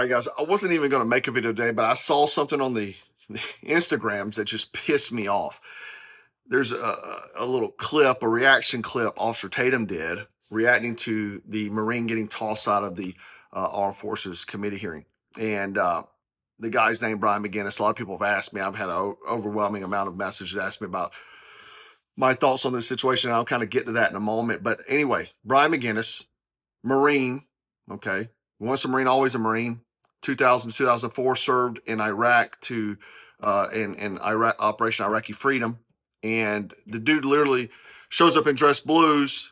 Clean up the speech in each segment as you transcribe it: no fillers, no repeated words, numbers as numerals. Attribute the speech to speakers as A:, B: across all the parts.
A: All right, guys, I wasn't even going to make a video today, but I saw something on the Instagrams that just pissed me off. There's a little clip, a reaction clip Officer Tatum did reacting to the Marine getting tossed out of the Armed Forces Committee hearing. And the guy's named Brian McGinnis. A lot of people have asked me. I've had an overwhelming amount of messages asking me about my thoughts on this situation. I'll kind of get to that in a moment. But anyway, Brian McGinnis, Marine, okay, once a Marine, always a Marine. 2000 to 2004, served in Iraq to in Iraq Operation Iraqi Freedom, and the dude literally shows up in dress blues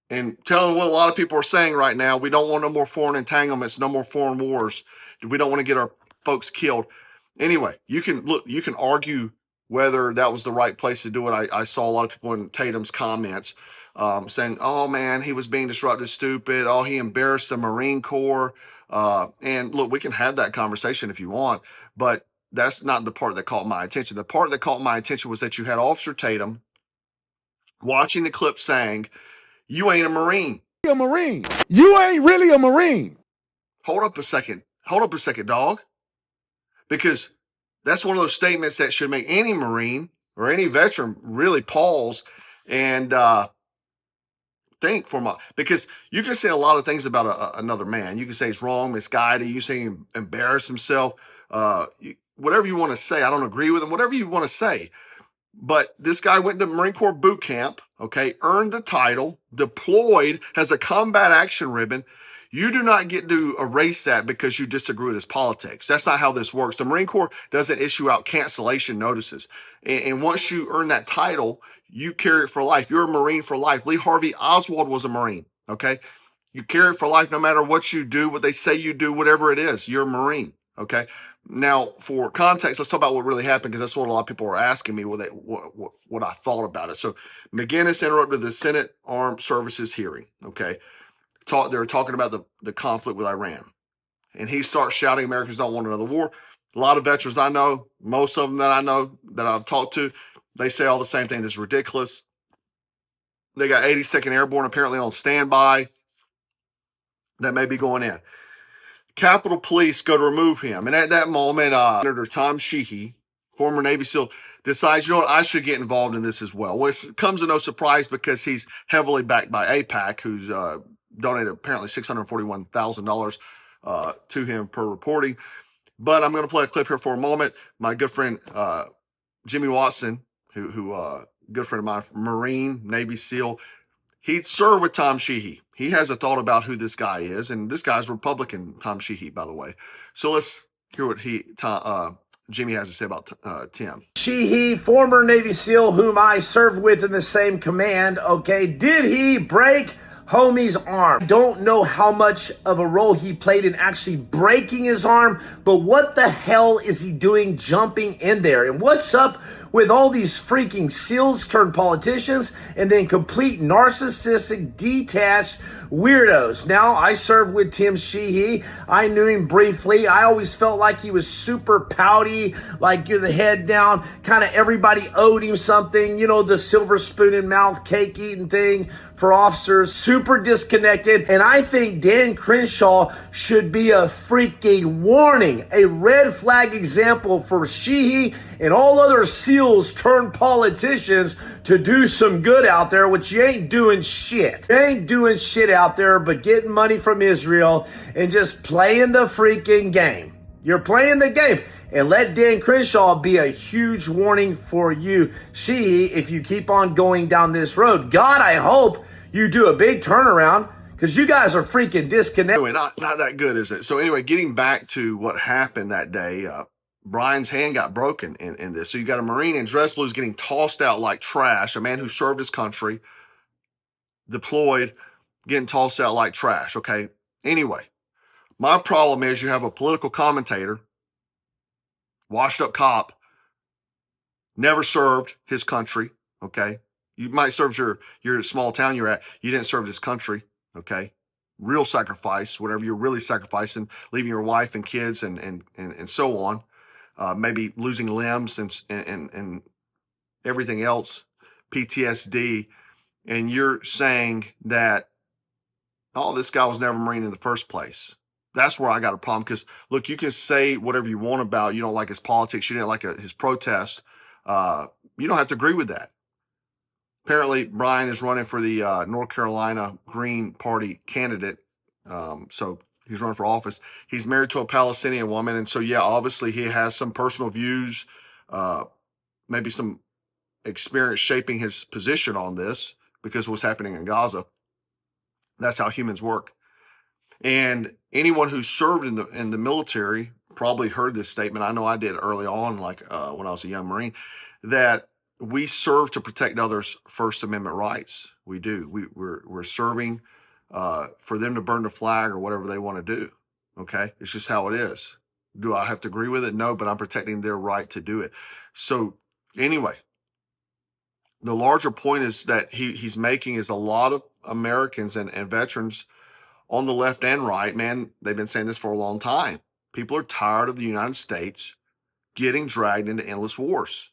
A: and telling what a lot of people are saying right now: we don't want no more foreign entanglements, no more foreign wars. We don't want to get our folks killed. Anyway, you can argue whether that was the right place to do it. I saw a lot of people in Tatum's comments saying, "Oh man, he was being disruptive, stupid. Oh, he embarrassed the Marine Corps." And look, we can have that conversation if you want, but that's not the part that caught my attention. The part that caught my attention was that you had Officer Tatum watching the clip saying, "You ain't a Marine.
B: A Marine. You ain't really a Marine."
A: Hold up a second. Hold up a second, dog. Because that's one of those statements that should make any Marine or any veteran really pause and think because you can say a lot of things about another man. You can say he's wrong, misguided. You can say he embarrassed himself. Whatever you want to say. I don't agree with him. Whatever you want to say. But this guy went to Marine Corps boot camp, okay, earned the title, deployed, has a combat action ribbon. You do not get to erase that because you disagree with his politics. That's not how this works. The Marine Corps doesn't issue out cancellation notices. And once you earn that title, you carry it for life. You're a Marine for life. Lee Harvey Oswald was a Marine, okay? You carry it for life no matter what you do, what they say you do, whatever it is. You're a Marine, okay? Now, for context, let's talk about what really happened, because that's what a lot of people are asking me, what I thought about it. So McGinnis interrupted the Senate Armed Services hearing, okay? They were talking about the conflict with Iran. And he starts shouting, Americans don't want another war. A lot of veterans I know, most of them that I know, that I've talked to, they say all the same thing. This is ridiculous. They got 82nd Airborne apparently on standby that may be going in. Capitol Police go to remove him. And at that moment, Senator Tom Sheehy, former Navy SEAL, decides, you know what, I should get involved in this as well. Well, it comes to no surprise because he's heavily backed by AIPAC, who's donated apparently $641,000 to him per reporting. But I'm going to play a clip here for a moment. My good friend Jimmy Watson, who good friend of mine, Marine, Navy SEAL, he served with Tom Sheehy. He has a thought about who this guy is, and this guy's Republican, Tom Sheehy, by the way. So let's hear what Jimmy has to say about Tim.
C: Sheehy, former Navy SEAL, whom I served with in the same command, okay, did he break homie's arm? I don't know how much of a role he played in actually breaking his arm, but what the hell is he doing jumping in there? And what's up with all these freaking SEALs turned politicians and then complete narcissistic, detached weirdos? Now, I served with Tim Sheehy. I knew him briefly. I always felt like he was super pouty, like you're the head down. Kind of everybody owed him something. You know, the silver spoon in mouth, cake eating thing for officers. Super disconnected. And I think Dan Crenshaw should be a freaking warning, a red flag example for Sheehy and all other SEALs turned politicians to do some good out there, which you ain't doing shit. You ain't doing shit out there but getting money from Israel and just playing the freaking game. You're playing the game. And let Dan Crenshaw be a huge warning for you, Sheehy, if you keep on going down this road. God, I hope you do a big turnaround, because you guys are freaking disconnected.
A: Anyway, not that good, is it? So anyway, getting back to what happened that day, Brian's hand got broken in this. So you got a Marine in dress blues getting tossed out like trash, a man who served his country, deployed, getting tossed out like trash, okay? Anyway, my problem is you have a political commentator, washed up cop, never served his country, okay? You might serve your small town you're at. You didn't serve this country, okay? Real sacrifice, whatever you're really sacrificing, leaving your wife and kids and so on. Maybe losing limbs and everything else, PTSD, and you're saying that, oh, this guy was never a Marine in the first place. That's where I got a problem, because look, you can say whatever you want about, you don't like his politics, you didn't like his protest. You don't have to agree with that. Apparently, Brian is running for the North Carolina Green Party candidate. So he's running for office. He's married to a Palestinian woman. And so, yeah, obviously he has some personal views, maybe some experience shaping his position on this because of what's happening in Gaza. That's how humans work. And anyone who served in the military probably heard this statement. I know I did early on, like when I was a young Marine, that we serve to protect others' First Amendment rights. We do. We're serving for them to burn the flag or whatever they want to do. Okay, it's just how it is. Do I have to agree with it? No, but I'm protecting their right to do it. So anyway, the larger point is that he's making is a lot of Americans and veterans on the left and right, man, they've been saying this for a long time. People are tired of the United States getting dragged into endless wars.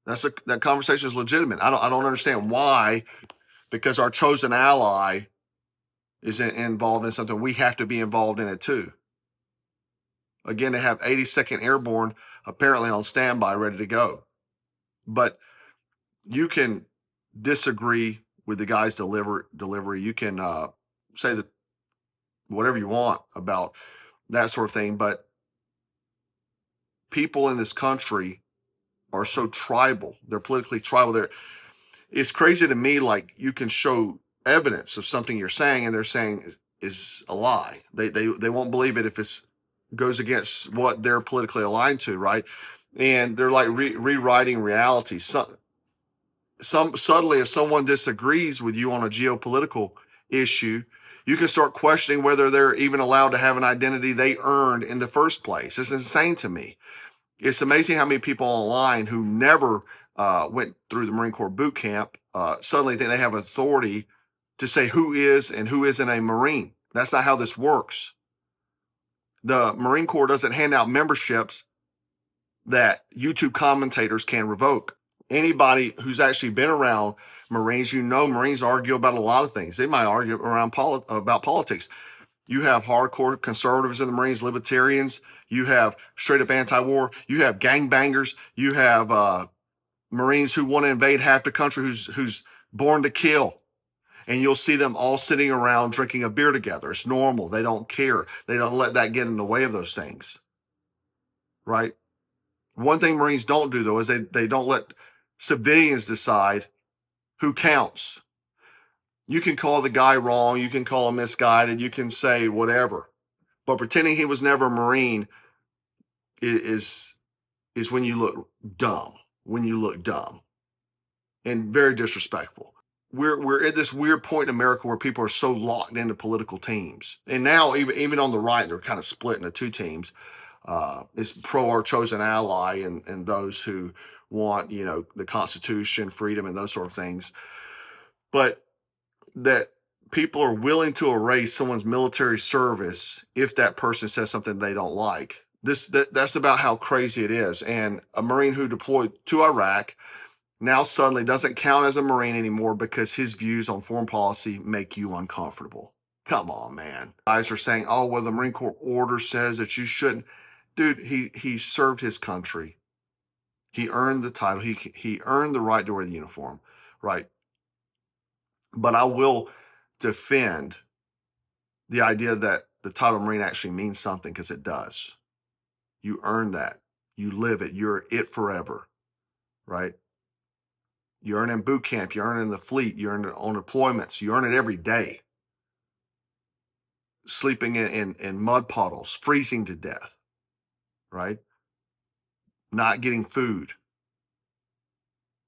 A: That conversation is legitimate. I don't understand why, because our chosen ally is involved in something, we have to be involved in it too. Again, they have 82nd Airborne apparently on standby, ready to go. But you can disagree with the guy's delivery. You can say that whatever you want about that sort of thing, but people in this country are so tribal. They're politically tribal. It's crazy to me, like, you can show evidence of something you're saying and they're saying is a lie. They won't believe it if it goes against what they're politically aligned to, right? And they're like rewriting reality. Some subtly, if someone disagrees with you on a geopolitical issue, you can start questioning whether they're even allowed to have an identity they earned in the first place. It's insane to me. It's amazing how many people online who never went through the Marine Corps boot camp suddenly think they have authority to say who is and who isn't a Marine. That's not how this works. The Marine Corps doesn't hand out memberships that YouTube commentators can revoke. Anybody who's actually been around Marines, Marines argue about a lot of things. They might argue about politics. You have hardcore conservatives in the Marines, libertarians. You have straight up anti-war. You have gangbangers. You have Marines who want to invade half the country, who's born to kill. And you'll see them all sitting around drinking a beer together. It's normal. They don't care. They don't let that get in the way of those things. Right? One thing Marines don't do, though, is they don't let civilians decide who counts. You can call the guy wrong. You can call him misguided. You can say whatever. But pretending he was never a Marine is when you look dumb. When you look dumb. And very disrespectful. We're at this weird point in America where people are so locked into political teams. And now, even on the right, they're kind of split into two teams. It's pro our chosen ally and those who want, the Constitution, freedom, and those sort of things. But that people are willing to erase someone's military service if that person says something they don't like. That's about how crazy it is. And a Marine who deployed to Iraq now suddenly doesn't count as a Marine anymore because his views on foreign policy make you uncomfortable. Come on, man. Guys are saying, oh, well, the Marine Corps order says that you shouldn't. Dude, he served his country. He earned the title. He earned the right to wear the uniform, right? But I will defend the idea that the title Marine actually means something, because it does. You earn that. You live it. You're it forever, right? You earn it in boot camp. You earn it in the fleet. You earn it on deployments. You earn it every day. Sleeping in mud puddles, freezing to death, right? Not getting food.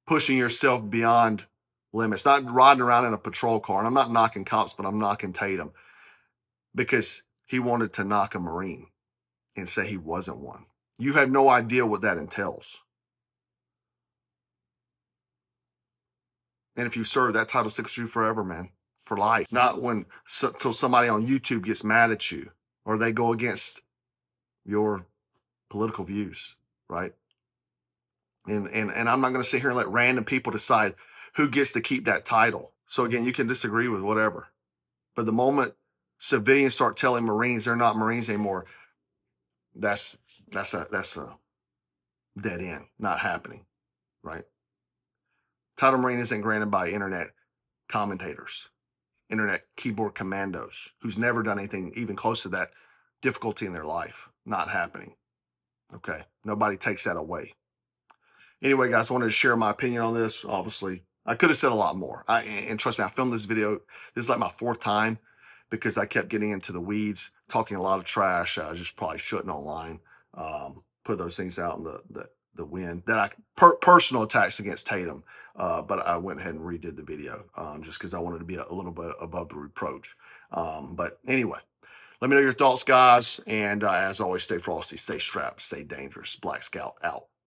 A: Pushing yourself beyond limits. Not riding around in a patrol car. And I'm not knocking cops, but I'm knocking Tatum. Because he wanted to knock a Marine and say he wasn't one. You have no idea what that entails. And if you serve, that title sticks with you forever, man. For life. Not till somebody on YouTube gets mad at you or they go against your political views, right? And I'm not going to sit here and let random people decide who gets to keep that title. So again, you can disagree with whatever. But the moment civilians start telling Marines they're not Marines anymore, that's a dead end, not happening, right? Title Marine isn't granted by internet commentators, internet keyboard commandos, who's never done anything even close to that difficulty in their life. Not happening. Okay. Nobody takes that away. Anyway, guys, I wanted to share my opinion on this. Obviously, I could have said a lot more. And trust me, I filmed this video. This is like my 4th time because I kept getting into the weeds, talking a lot of trash. I just probably shouldn't online. Put those things out in the wind. That personal attacks against Tatum. But I went ahead and redid the video just because I wanted to be a little bit above the reproach. But anyway, let me know your thoughts, guys. And as always, stay frosty, stay strapped, stay dangerous. Black Scout out.